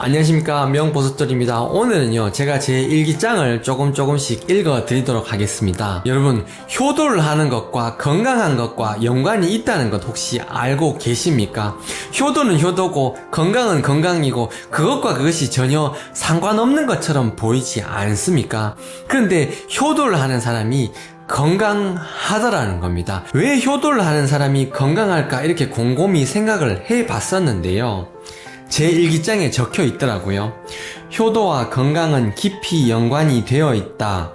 안녕하십니까, 명보수돌입니다. 오늘은요, 제가 제 일기장을 조금씩 읽어 드리도록 하겠습니다. 여러분, 효도를 하는 것과 건강한 것과 연관이 있다는 것 혹시 알고 계십니까? 효도는 효도고 건강은 건강이고 그것과 그것이 전혀 상관없는 것처럼 보이지 않습니까? 그런데 효도를 하는 사람이 건강하더라는 겁니다. 왜 효도를 하는 사람이 건강할까 이렇게 곰곰이 생각을 해봤었는데요. 제 일기장에 적혀 있더라고요. 효도와 건강은 깊이 연관이 되어 있다.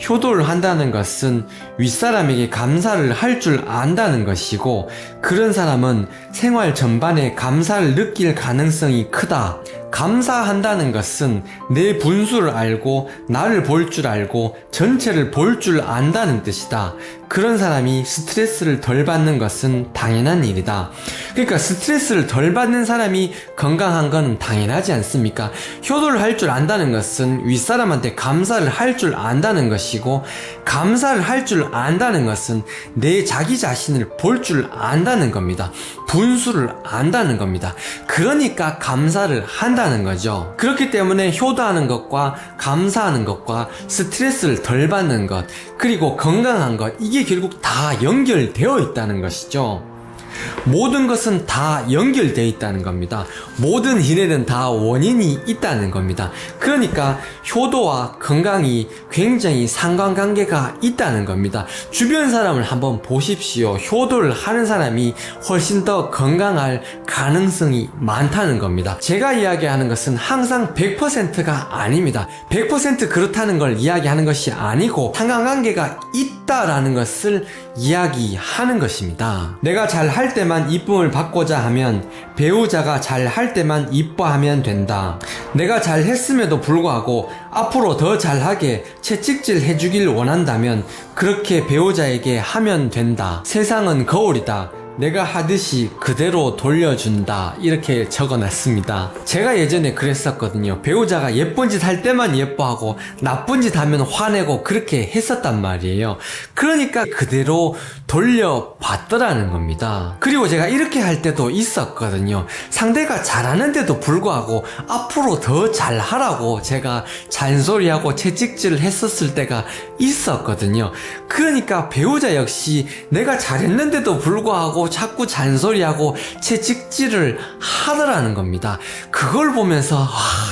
효도를 한다는 것은 윗사람에게 감사를 할 줄 안다는 것이고, 그런 사람은 생활 전반에 감사를 느낄 가능성이 크다. 감사한다는 것은 내 분수를 알고 나를 볼 줄 알고 전체를 볼 줄 안다는 뜻이다. 그런 사람이 스트레스를 덜 받는 것은 당연한 일이다. 그러니까 스트레스를 덜 받는 사람이 건강한 건 당연하지 않습니까? 효도를 할 줄 안다는 것은 윗사람한테 감사를 할 줄 안다는 것이고, 감사를 할 줄 안다는 것은 내 자기 자신을 볼 줄 안다는 겁니다. 분수를 안다는 겁니다. 그러니까 감사를 한다는 거죠. 그렇기 때문에 효도하는 것과 감사하는 것과 스트레스를 덜 받는 것, 그리고 건강한 것, 이게 결국 다 연결되어 있다는 것이죠. 모든 것은 다 연결되어 있다는 겁니다. 모든 일에는 다 원인이 있다는 겁니다. 그러니까 효도와 건강이 굉장히 상관관계가 있다는 겁니다. 주변 사람을 한번 보십시오. 효도를 하는 사람이 훨씬 더 건강할 가능성이 많다는 겁니다. 제가 이야기하는 것은 항상 100%가 아닙니다. 100% 그렇다는 걸 이야기하는 것이 아니고 상관관계가 있다라는 것을 이야기하는 것입니다. 내가 잘 할 때만 이쁨을 받고자 하면 배우자가 잘 할 때만 이뻐하면 된다. 내가 잘 했음에도 불구하고 앞으로 더 잘하게 채찍질 해주길 원한다면 그렇게 배우자에게 하면 된다. 세상은 거울이다. 내가 하듯이 그대로 돌려준다. 이렇게 적어놨습니다. 제가 예전에 그랬었거든요. 배우자가 예쁜 짓 할 때만 예뻐하고 나쁜 짓 하면 화내고 그렇게 했었단 말이에요. 그러니까 그대로 돌려봤더라는 겁니다. 그리고 제가 이렇게 할 때도 있었거든요. 상대가 잘하는데도 불구하고 앞으로 더 잘하라고 제가 잔소리하고 채찍질을 했었을 때가 있었거든요. 그러니까 배우자 역시 내가 잘했는데도 불구하고 자꾸 잔소리하고 채찍질을 하더라는 겁니다. 그걸 보면서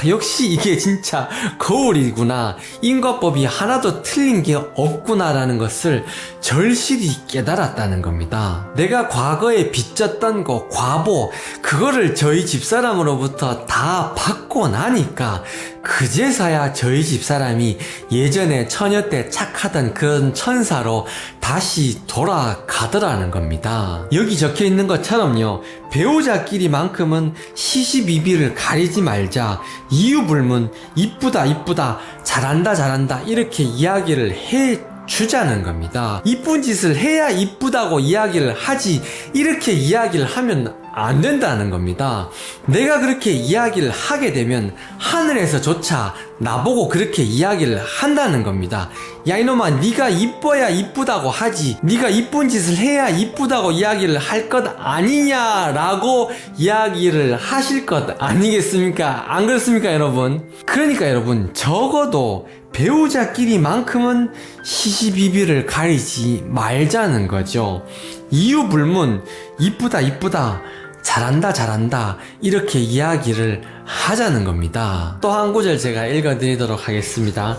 역시 이게 진짜 거울이구나, 인과법이 하나도 틀린 게 없구나라는 것을 절실히 깨달았다는 겁니다. 내가 과거에 빚졌던 거, 과보, 그거를 저희 집사람으로부터 다 받고 나니까 그제서야 저희 집사람이 예전에 처녀 때 착하던 그런 천사로 다시 돌아가더라는 겁니다. 여기 적혀 있는 것처럼요, 배우자끼리만큼은 시시비비를 가리지 말자. 이유불문 이쁘다 이쁘다, 잘한다 잘한다, 이렇게 이야기를 해 주자는 겁니다. 이쁜 짓을 해야 이쁘다고 이야기를 하지, 이렇게 이야기를 하면 안 된다는 겁니다. 내가 그렇게 이야기를 하게 되면 하늘에서조차 나보고 그렇게 이야기를 한다는 겁니다. 야 이놈아, 네가 이뻐야 이쁘다고 하지, 네가 이쁜 짓을 해야 이쁘다고 이야기를 할 것 아니냐라고 이야기를 하실 것 아니겠습니까? 안 그렇습니까 여러분? 그러니까 여러분, 적어도 배우자끼리만큼은 시시비비를 가리지 말자는 거죠. 이유불문 이쁘다 이쁘다, 잘한다 잘한다, 이렇게 이야기를 하자는 겁니다. 또 한 구절 제가 읽어드리도록 하겠습니다.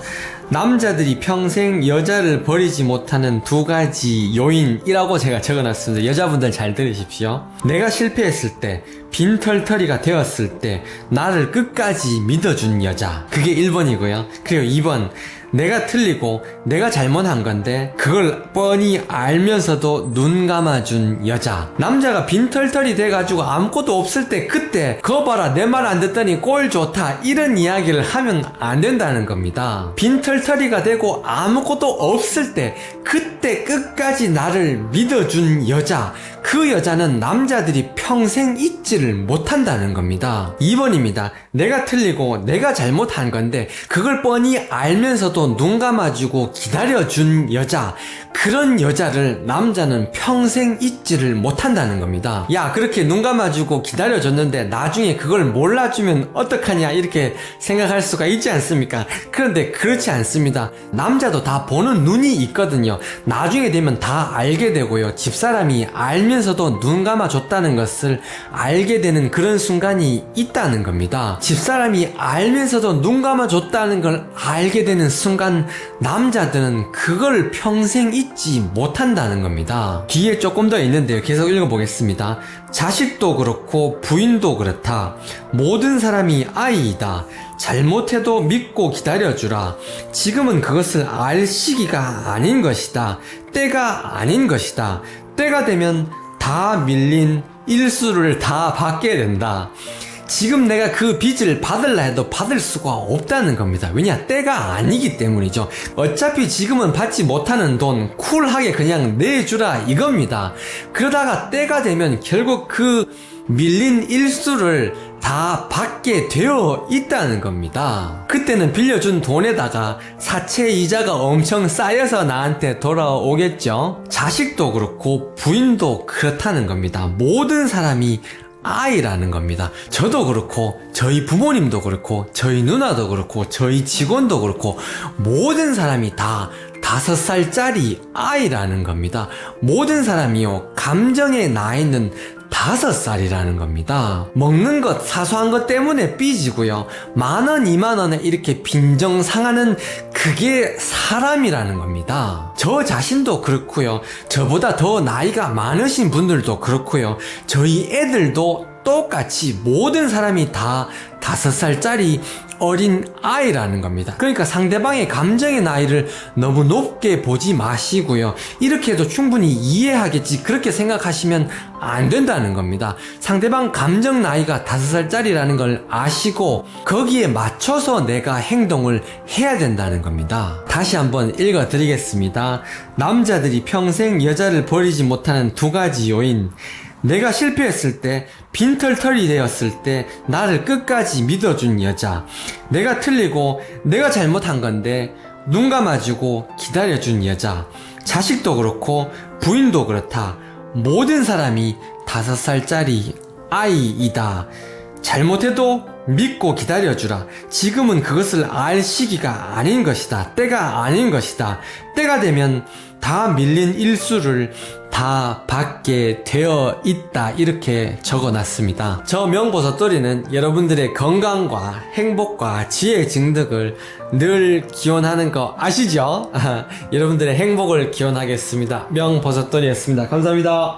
남자들이 평생 여자를 버리지 못하는 두 가지 요인이라고 제가 적어놨습니다. 여자분들 잘 들으십시오. 내가 실패했을 때, 빈털터리가 되었을 때 나를 끝까지 믿어준 여자, 그게 1번이고요. 그리고 2번, 내가 틀리고 내가 잘못한 건데 그걸 뻔히 알면서도 눈 감아준 여자. 남자가 빈털털이 돼가지고 아무것도 없을 때 그때 그거 봐라 내 말 안 듣더니 꼴 좋다, 이런 이야기를 하면 안 된다는 겁니다. 빈털털이가 되고 아무것도 없을 때 그때 끝까지 나를 믿어준 여자, 그 여자는 남자들이 평생 잊지를 못한다는 겁니다. 2번입니다. 내가 틀리고 내가 잘못한 건데 그걸 뻔히 알면서도 알면서도 눈 감아주고 기다려준 여자, 그런 여자를 남자는 평생 잊지를 못한다는 겁니다. 야, 그렇게 눈 감아주고 기다려줬는데 나중에 그걸 몰라주면 어떡하냐 이렇게 생각할 수가 있지 않습니까? 그런데 그렇지 않습니다. 남자도 다 보는 눈이 있거든요. 나중에 되면 다 알게 되고요. 집사람이 알면서도 눈 감아줬다는 것을 알게 되는 그런 순간이 있다는 겁니다. 집사람이 알면서도 눈 감아줬다는 걸 알게 되는 순간 남자들은 그걸 평생 잊지 못한다는 겁니다. 뒤에 조금 더 있는데요. 계속 읽어보겠습니다. 자식도 그렇고 부인도 그렇다. 모든 사람이 아이이다. 잘못해도 믿고 기다려주라. 지금은 그것을 알 시기가 아닌 것이다. 때가 아닌 것이다. 때가 되면 다 밀린 일수를 다 받게 된다. 지금 내가 그 빚을 받을라 해도 받을 수가 없다는 겁니다. 왜냐? 때가 아니기 때문이죠. 어차피 지금은 받지 못하는 돈 쿨하게 그냥 내주라 이겁니다. 그러다가 때가 되면 결국 그 밀린 일수를 다 받게 되어 있다는 겁니다. 그때는 빌려준 돈에다가 사채 이자가 엄청 쌓여서 나한테 돌아오겠죠. 자식도 그렇고 부인도 그렇다는 겁니다. 모든 사람이 아이라는 겁니다. 저도 그렇고 저희 부모님도 그렇고 저희 누나도 그렇고 저희 직원도 그렇고 모든 사람이 다 5살짜리 아이라는 겁니다. 모든 사람이요 감정에 나 있는 5살이라는 겁니다. 먹는 것 사소한 것 때문에 삐지고요 10,000원 20,000원에 이렇게 빈정상하는 그게 사람이라는 겁니다. 저 자신도 그렇고요 저보다 더 나이가 많으신 분들도 그렇고요 저희 애들도 똑같이 모든 사람이 다 5살짜리 어린 아이라는 겁니다. 그러니까 상대방의 감정의 나이를 너무 높게 보지 마시고요. 이렇게 해도 충분히 이해하겠지 그렇게 생각하시면 안 된다는 겁니다. 상대방 감정 나이가 5살짜리라는 걸 아시고 거기에 맞춰서 내가 행동을 해야 된다는 겁니다. 다시 한번 읽어드리겠습니다. 남자들이 평생 여자를 버리지 못하는 2가지 요인. 내가 실패했을 때, 빈털털이 되었을 때 나를 끝까지 믿어준 여자. 내가 틀리고 내가 잘못한 건데 눈 감아주고 기다려준 여자. 자식도 그렇고 부인도 그렇다. 모든 사람이 5살짜리 아이이다. 잘못해도 믿고 기다려주라. 지금은 그것을 알 시기가 아닌 것이다. 때가 아닌 것이다. 때가 되면 다 밀린 일수를 다 받게 되어 있다. 이렇게 적어놨습니다. 저 명보석돌이는 여러분들의 건강과 행복과 지혜 증득을 늘 기원하는 거 아시죠? 여러분들의 행복을 기원하겠습니다. 명보석돌이었습니다. 감사합니다.